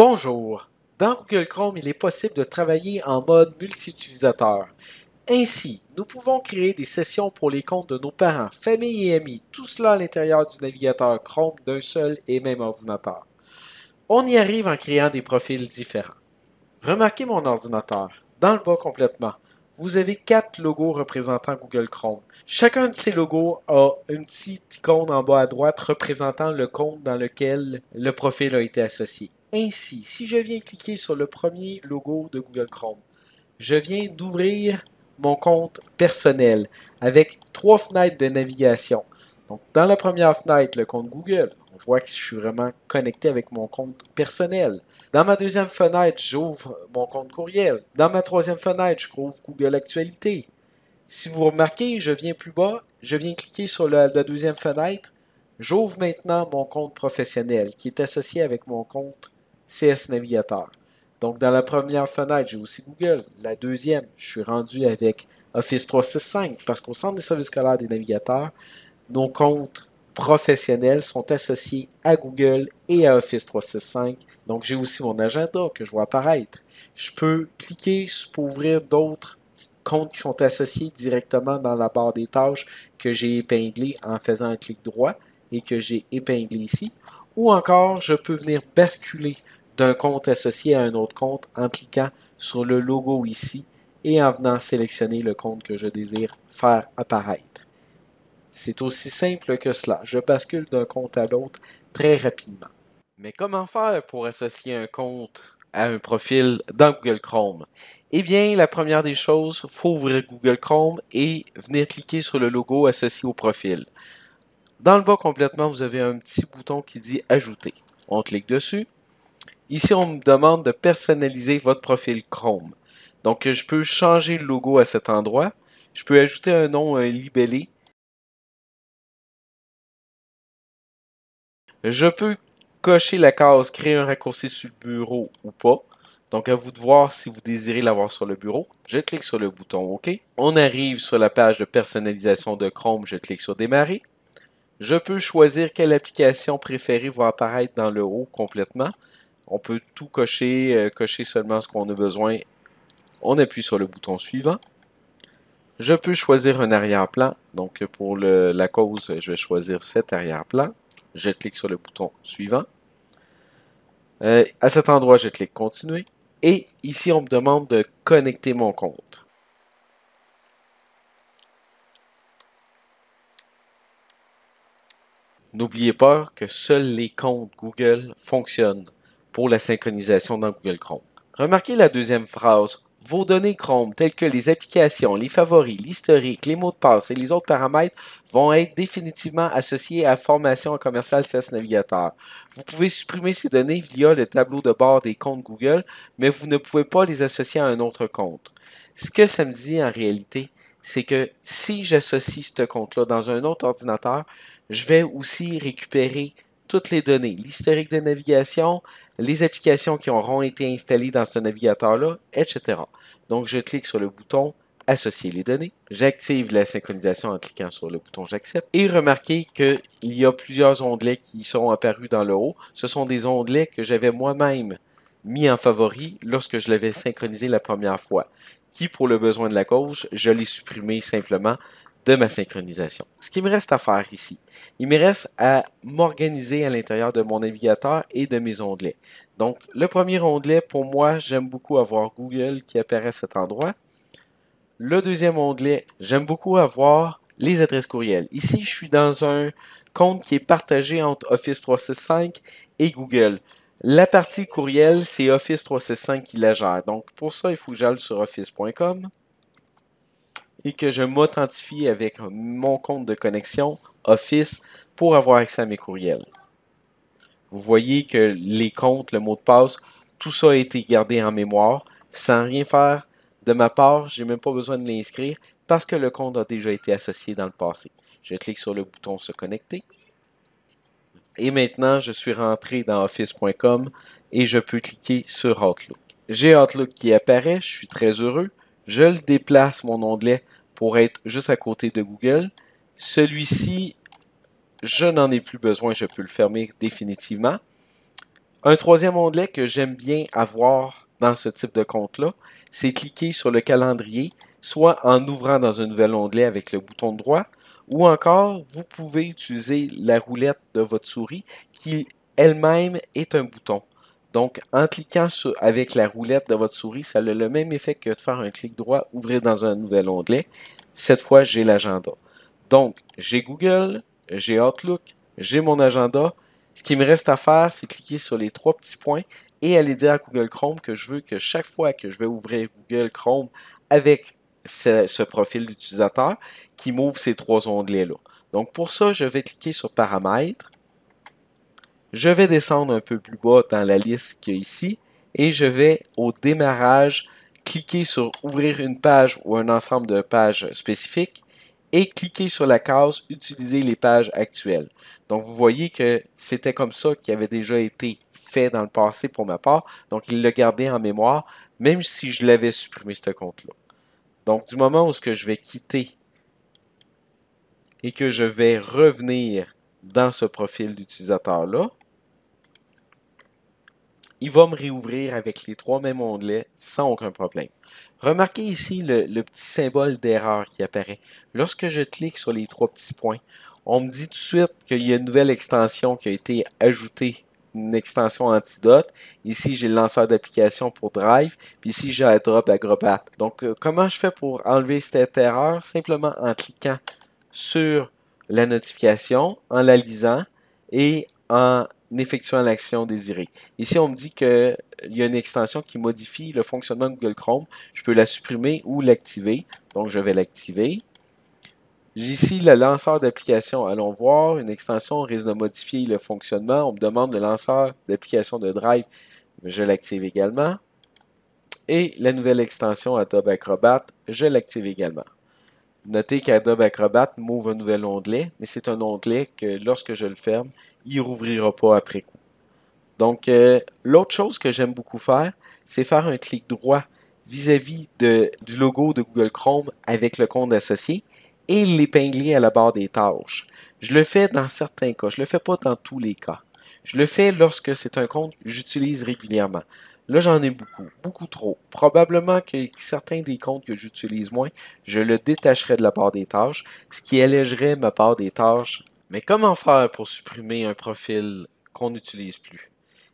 Bonjour! Dans Google Chrome, il est possible de travailler en mode multi-utilisateur. Ainsi, nous pouvons créer des sessions pour les comptes de nos parents, famille et amis, tout cela à l'intérieur du navigateur Chrome d'un seul et même ordinateur. On y arrive en créant des profils différents. Remarquez mon ordinateur. Dans le bas complètement, vous avez 4 logos représentant Google Chrome. Chacun de ces logos a une petite icône en bas à droite représentant le compte dans lequel le profil a été associé. Ainsi, si je viens cliquer sur le premier logo de Google Chrome, je viens d'ouvrir mon compte personnel avec 3 fenêtres de navigation. Donc, dans la première fenêtre, le compte Google, on voit que je suis vraiment connecté avec mon compte personnel. Dans ma deuxième fenêtre, j'ouvre mon compte courriel. Dans ma troisième fenêtre, je trouve Google Actualité. Si vous remarquez, je viens plus bas, je viens cliquer sur la deuxième fenêtre. J'ouvre maintenant mon compte professionnel qui est associé avec mon compte CS Navigateur. Donc, dans la première fenêtre, j'ai aussi Google. La deuxième, je suis rendu avec Office 365 parce qu'au Centre des services scolaires des navigateurs, nos comptes professionnels sont associés à Google et à Office 365. Donc, j'ai aussi mon agenda que je vois apparaître. Je peux cliquer pour ouvrir d'autres comptes qui sont associés directement dans la barre des tâches que j'ai épinglé en faisant un clic droit et que j'ai épinglé ici. Ou encore, je peux venir basculer d'un compte associé à un autre compte en cliquant sur le logo ici et en venant sélectionner le compte que je désire faire apparaître. C'est aussi simple que cela. Je bascule d'un compte à l'autre très rapidement. Mais comment faire pour associer un compte à un profil dans Google Chrome? Eh bien, la première des choses, il faut ouvrir Google Chrome et venir cliquer sur le logo associé au profil. Dans le bas complètement, vous avez un petit bouton qui dit Ajouter. On clique dessus. Ici, on me demande de personnaliser votre profil Chrome. Donc, je peux changer le logo à cet endroit. Je peux ajouter un nom libellé. Je peux cocher la case Créer un raccourci sur le bureau ou pas. Donc, à vous de voir si vous désirez l'avoir sur le bureau. Je clique sur le bouton OK. On arrive sur la page de personnalisation de Chrome. Je clique sur Démarrer. Je peux choisir quelle application préférée va apparaître dans le haut complètement. On peut tout cocher, cocher seulement ce qu'on a besoin. On appuie sur le bouton suivant. Je peux choisir un arrière-plan. Donc, pour la cause, je vais choisir cet arrière-plan. Je clique sur le bouton suivant. À cet endroit, je clique Continuer. Et ici, on me demande de connecter mon compte. N'oubliez pas que seuls les comptes Google fonctionnent pour la synchronisation dans Google Chrome. Remarquez la deuxième phrase. Vos données Chrome, telles que les applications, les favoris, l'historique, les mots de passe et les autres paramètres, vont être définitivement associés à Formation commerciale CS Navigateur. Vous pouvez supprimer ces données via le tableau de bord des comptes Google, mais vous ne pouvez pas les associer à un autre compte. Ce que ça me dit en réalité, c'est que si j'associe ce compte-là dans un autre ordinateur, je vais aussi récupérer toutes les données, l'historique de navigation, les applications qui auront été installées dans ce navigateur-là, etc. Donc, je clique sur le bouton Associer les données. J'active la synchronisation en cliquant sur le bouton J'accepte. Et remarquez qu'il y a plusieurs onglets qui sont apparus dans le haut. Ce sont des onglets que j'avais moi-même mis en favori lorsque je l'avais synchronisé la première fois. Qui, pour le besoin de la cause, je l'ai supprimé simplement de ma synchronisation. Ce qu'il me reste à faire ici, il me reste à m'organiser à l'intérieur de mon navigateur et de mes onglets. Donc, le premier onglet, pour moi, j'aime beaucoup avoir Google qui apparaît à cet endroit. Le deuxième onglet, j'aime beaucoup avoir les adresses courriels. Ici, je suis dans un compte qui est partagé entre Office 365 et Google. La partie courriel, c'est Office 365 qui la gère. Donc, pour ça, il faut que j'aille sur office.com et que je m'authentifie avec mon compte de connexion Office pour avoir accès à mes courriels. Vous voyez que les comptes, le mot de passe, tout ça a été gardé en mémoire sans rien faire de ma part. Je n'ai même pas besoin de l'inscrire parce que le compte a déjà été associé dans le passé. Je clique sur le bouton Se connecter. Et maintenant, je suis rentré dans Office.com et je peux cliquer sur Outlook. J'ai Outlook qui apparaît, je suis très heureux. Je le déplace, mon onglet, pour être juste à côté de Google. Celui-ci, je n'en ai plus besoin, je peux le fermer définitivement. Un troisième onglet que j'aime bien avoir dans ce type de compte-là, c'est cliquer sur le calendrier, soit en ouvrant dans un nouvel onglet avec le bouton droit, ou encore vous pouvez utiliser la roulette de votre souris qui elle-même est un bouton. Donc, en cliquant avec la roulette de votre souris, ça a le même effet que de faire un clic droit, ouvrir dans un nouvel onglet. Cette fois, j'ai l'agenda. Donc, j'ai Google, j'ai Outlook, j'ai mon agenda. Ce qui me reste à faire, c'est cliquer sur les trois petits points et aller dire à Google Chrome que je veux que chaque fois que je vais ouvrir Google Chrome avec ce profil d'utilisateur, qu'il m'ouvre ces trois onglets-là. Donc, pour ça, je vais cliquer sur Paramètres. Je vais descendre un peu plus bas dans la liste qu'il y a ici et je vais au démarrage cliquer sur Ouvrir une page ou un ensemble de pages spécifiques et cliquer sur la case Utiliser les pages actuelles. Donc, vous voyez que c'était comme ça qui avait déjà été fait dans le passé pour ma part. Donc, il l'a gardé en mémoire, même si je l'avais supprimé ce compte-là. Donc, du moment où je vais quitter et que je vais revenir dans ce profil d'utilisateur-là, il va me réouvrir avec les trois mêmes onglets sans aucun problème. Remarquez ici le petit symbole d'erreur qui apparaît. Lorsque je clique sur les trois petits points, on me dit tout de suite qu'il y a une nouvelle extension qui a été ajoutée, une extension Antidote. Ici, j'ai le lanceur d'application pour Drive, puis ici, j'ai AirDrop Acrobat. Donc, comment je fais pour enlever cette erreur? Simplement en cliquant sur la notification, en la lisant et en effectuant l'action désirée. Ici, on me dit qu'il y a une extension qui modifie le fonctionnement de Google Chrome. Je peux la supprimer ou l'activer. Donc, je vais l'activer. J'ai ici le lanceur d'application. Allons voir. Une extension risque de modifier le fonctionnement. On me demande le lanceur d'application de Drive. Je l'active également. Et la nouvelle extension Adobe Acrobat, je l'active également. Notez qu'Adobe Acrobat m'ouvre un nouvel onglet, mais c'est un onglet que lorsque je le ferme, il ne rouvrira pas après coup. Donc, l'autre chose que j'aime beaucoup faire, c'est faire un clic droit vis-à-vis du logo de Google Chrome avec le compte associé et l'épingler à la barre des tâches. Je le fais dans certains cas, je ne le fais pas dans tous les cas. Je le fais lorsque c'est un compte que j'utilise régulièrement. Là, j'en ai beaucoup, beaucoup trop. Probablement que certains des comptes que j'utilise moins, je le détacherai de la barre des tâches, ce qui allégerait ma barre des tâches. Mais comment faire pour supprimer un profil qu'on n'utilise plus?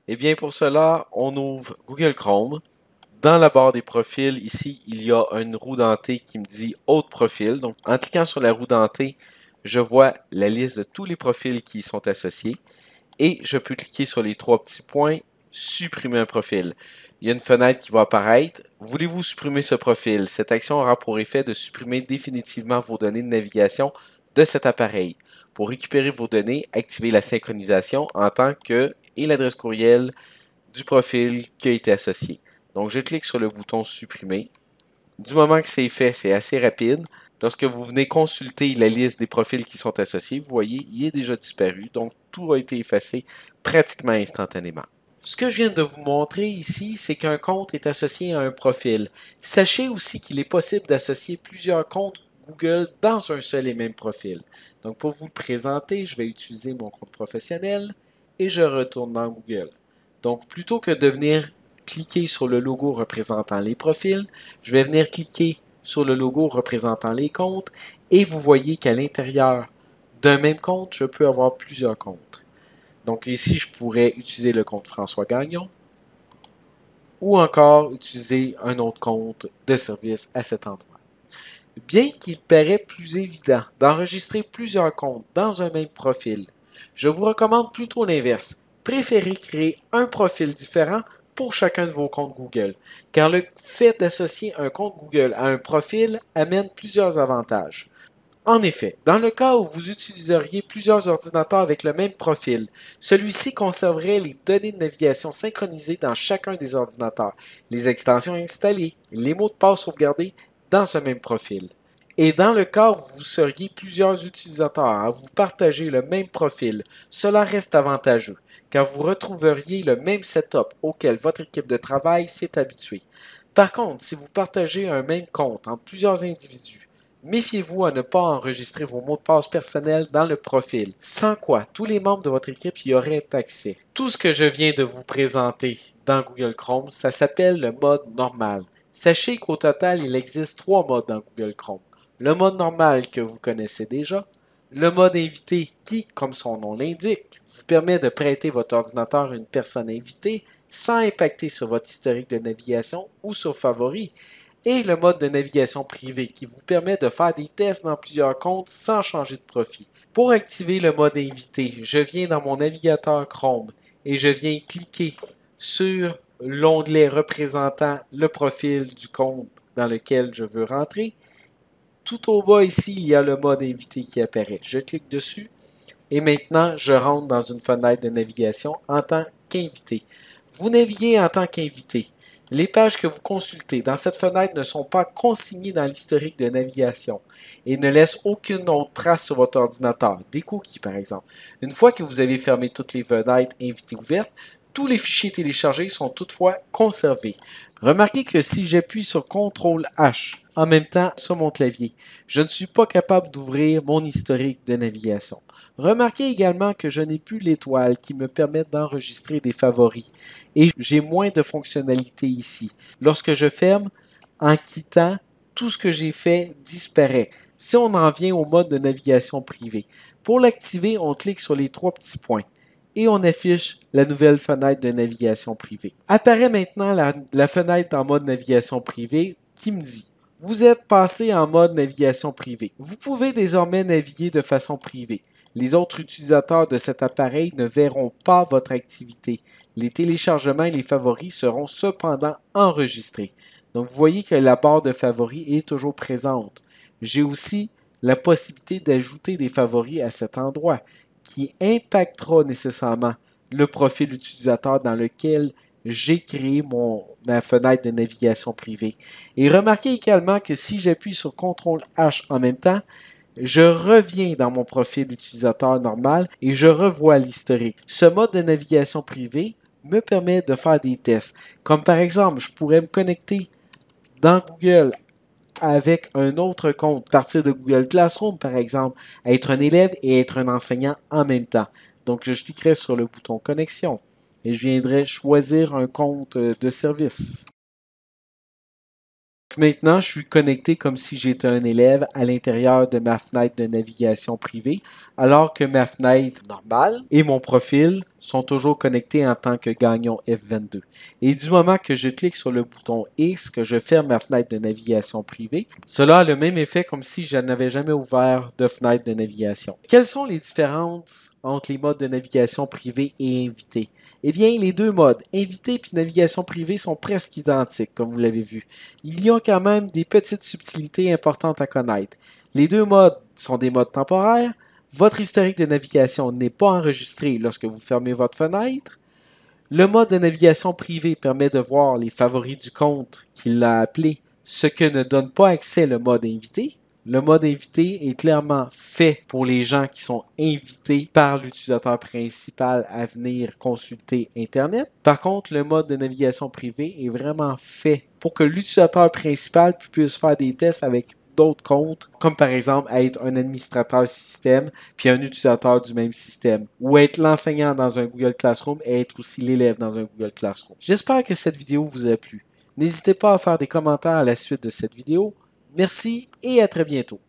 Eh bien, pour cela, on ouvre Google Chrome. Dans la barre des profils, ici, il y a une roue dentée qui me dit Autres profils. Donc, en cliquant sur la roue dentée, je vois la liste de tous les profils qui y sont associés. Et je peux cliquer sur les trois petits points, supprimer un profil. Il y a une fenêtre qui va apparaître. Voulez-vous supprimer ce profil? Cette action aura pour effet de supprimer définitivement vos données de navigation de cet appareil. Pour récupérer vos données, activez la synchronisation en tant que et l'adresse courriel du profil qui a été associé. Donc, je clique sur le bouton Supprimer. Du moment que c'est fait, c'est assez rapide. Lorsque vous venez consulter la liste des profils qui sont associés, vous voyez, il est déjà disparu. Donc, tout a été effacé pratiquement instantanément. Ce que je viens de vous montrer ici, c'est qu'un compte est associé à un profil. Sachez aussi qu'il est possible d'associer plusieurs comptes Google dans un seul et même profil. Donc, pour vous le présenter, je vais utiliser mon compte professionnel et je retourne dans Google. Donc, plutôt que de venir cliquer sur le logo représentant les profils, je vais venir cliquer sur le logo représentant les comptes et vous voyez qu'à l'intérieur d'un même compte, je peux avoir plusieurs comptes. Donc ici, je pourrais utiliser le compte François Gagnon ou encore utiliser un autre compte de service à cet endroit. Bien qu'il paraît plus évident d'enregistrer plusieurs comptes dans un même profil, je vous recommande plutôt l'inverse. Préférez créer un profil différent pour chacun de vos comptes Google, car le fait d'associer un compte Google à un profil amène plusieurs avantages. En effet, dans le cas où vous utiliseriez plusieurs ordinateurs avec le même profil, celui-ci conserverait les données de navigation synchronisées dans chacun des ordinateurs, les extensions installées, les mots de passe sauvegardés dans ce même profil. Et dans le cas où vous seriez plusieurs utilisateurs à vous partager le même profil, cela reste avantageux, car vous retrouveriez le même setup auquel votre équipe de travail s'est habituée. Par contre, si vous partagez un même compte entre plusieurs individus, Méfiez-vous à ne pas enregistrer vos mots de passe personnels dans le profil, sans quoi tous les membres de votre équipe y auraient accès. Tout ce que je viens de vous présenter dans Google Chrome, ça s'appelle le mode normal. Sachez qu'au total, il existe 3 modes dans Google Chrome. Le mode normal que vous connaissez déjà, le mode invité qui, comme son nom l'indique, vous permet de prêter votre ordinateur à une personne invitée sans impacter sur votre historique de navigation ou sur favoris, et le mode de navigation privé qui vous permet de faire des tests dans plusieurs comptes sans changer de profil. Pour activer le mode invité, je viens dans mon navigateur Chrome et je viens cliquer sur l'onglet représentant le profil du compte dans lequel je veux rentrer. Tout au bas ici, il y a le mode invité qui apparaît. Je clique dessus et maintenant, je rentre dans une fenêtre de navigation en tant qu'invité. Vous naviguez en tant qu'invité. Les pages que vous consultez dans cette fenêtre ne sont pas consignées dans l'historique de navigation et ne laissent aucune autre trace sur votre ordinateur, des cookies par exemple. Une fois que vous avez fermé toutes les fenêtres invitées ouvertes, tous les fichiers téléchargés sont toutefois conservés. Remarquez que si j'appuie sur CTRL-H en même temps sur mon clavier, je ne suis pas capable d'ouvrir mon historique de navigation. Remarquez également que je n'ai plus l'étoile qui me permet d'enregistrer des favoris et j'ai moins de fonctionnalités ici. Lorsque je ferme, en quittant, tout ce que j'ai fait disparaît. Si on en vient au mode de navigation privée, pour l'activer, on clique sur les 3 petits points et on affiche la nouvelle fenêtre de navigation privée. Apparaît maintenant la fenêtre en mode navigation privée qui me dit « Vous êtes passé en mode navigation privée. Vous pouvez désormais naviguer de façon privée. Les autres utilisateurs de cet appareil ne verront pas votre activité. Les téléchargements et les favoris seront cependant enregistrés. » Donc, vous voyez que la barre de favoris est toujours présente. J'ai aussi la possibilité d'ajouter des favoris à cet endroit qui impactera nécessairement le profil utilisateur dans lequel j'ai créé ma fenêtre de navigation privée. Et remarquez également que si j'appuie sur CTRL-H en même temps, je reviens dans mon profil utilisateur normal et je revois l'historique. Ce mode de navigation privée me permet de faire des tests. Comme par exemple, je pourrais me connecter dans Google avec un autre compte, partir de Google Classroom par exemple, être un élève et être un enseignant en même temps. Donc je cliquerai sur le bouton connexion et je viendrai choisir un compte de service. Maintenant, je suis connecté comme si j'étais un élève à l'intérieur de ma fenêtre de navigation privée, alors que ma fenêtre normale et mon profil sont toujours connectés en tant que Gagnon F22. Et du moment que je clique sur le bouton X, que je ferme ma fenêtre de navigation privée, cela a le même effet comme si je n'avais jamais ouvert de fenêtre de navigation. Quelles sont les différences entre les modes de navigation privée et invité? Eh bien, les deux modes, invité et navigation privée, sont presque identiques, comme vous l'avez vu. Il y a quand même des petites subtilités importantes à connaître. Les deux modes sont des modes temporaires. Votre historique de navigation n'est pas enregistré lorsque vous fermez votre fenêtre. Le mode de navigation privé permet de voir les favoris du compte qu'il a appelé, ce que ne donne pas accès le mode invité. Le mode invité est clairement fait pour les gens qui sont invités par l'utilisateur principal à venir consulter Internet. Par contre, le mode de navigation privé est vraiment fait pour que l'utilisateur principal puisse faire des tests avec d'autres comptes, comme par exemple être un administrateur système puis un utilisateur du même système, ou être l'enseignant dans un Google Classroom et être aussi l'élève dans un Google Classroom. J'espère que cette vidéo vous a plu. N'hésitez pas à faire des commentaires à la suite de cette vidéo. Merci et à très bientôt.